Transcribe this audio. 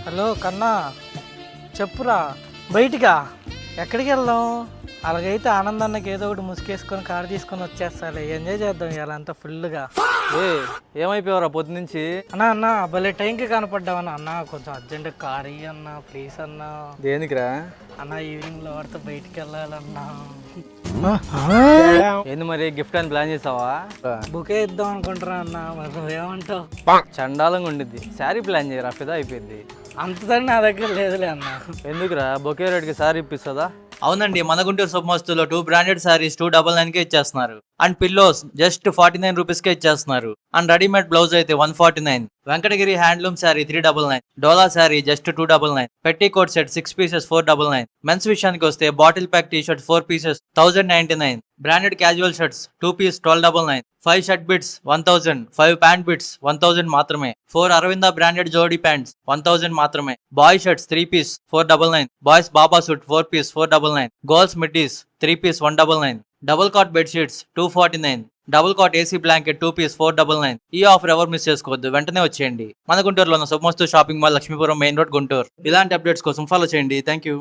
Hello కన్నా, చెప్పురా. బయటికా? ఎక్కడికి వెళ్దాం? అలాగైతే ఆనందానికి ఏదో ఒకటి ముసుకేసుకొని కారు తీసుకొని వచ్చేస్తాలే, ఎంజాయ్ చేద్దాం ఇవాళ అంతా ఫుల్గా. ఏమైపోయావురా పొద్దు నుంచి? అన్న భలే టైంకి కనపడ్డావన్నా. అన్న కొంచెం అర్జెంట్ కార్ ఇయ్యి అన్న, ప్లీజ్ అన్న. దేనికిరా? అన్న ఈవినింగ్ లో వాడితో బయటికి వెళ్ళాలన్నా. ఏంది మరి, గిఫ్ట్ అని ప్లాన్ చేసావా? బుకే ఇద్దాం అనుకుంటున్నా అన్న, మరి నువ్వేమంటావు? చండాలంగా ఉండిద్ది. శారీ ప్లాన్ చేయరా, ఫిదా అయిపోయింది. అంతదని నా దగ్గర లేదులే అన్న. ఎందుకురా, బొకే రేట్కి శారీ ఇప్పిస్తుందా? అవునండి, మన గుంటూరు శుభమస్తులో 2 బ్రాండెడ్ సారీస్ 299కే ఇచ్చేస్తున్నారు. అండ్ పిల్లోస్ జస్ట్ 49 రూపీస్కే ఇచ్చేస్తున్నారు. అండ్ రెడీమేడ్ బ్లౌజ్ అయితే 149. వెంకటగిరి హ్యాండ్లూమ్ శారీ 399. డోలా శారీ జస్ట్ 299. పెట్టి కోట్ సెట్ 6 పీసెస్ 499. మెన్స్ విషయానికి వస్తే bottle pack T shirt 4 pieces 1099. Branded casual shirts 2 piece 1299. 5 shirt bits 1000. 5 pant bits 1000 మాత్రమే. 4 అరవింద బ్రాండెడ్ జోడీ ప్యాంట్స్ 1000 మాత్రమే. Boy shirts 3 piece 499. బాయ్స్ బాబా suit 4 piece 499. Girls middies 3 piece 199. Double cot bed sheets 249. Double cot AC blanket 2 piece 499. ఈ offer ఎవరు miss చేసుకోవద్దు, వెంటనే వచ్చేయండి. మన గుంటూరులో ఉన్న శుభమస్తు shopping mall, Lakshmipuram main road, Guntur. ఇలాంటి అప్డేట్స్ కోసం ఫాలో చేయండి. Thank you.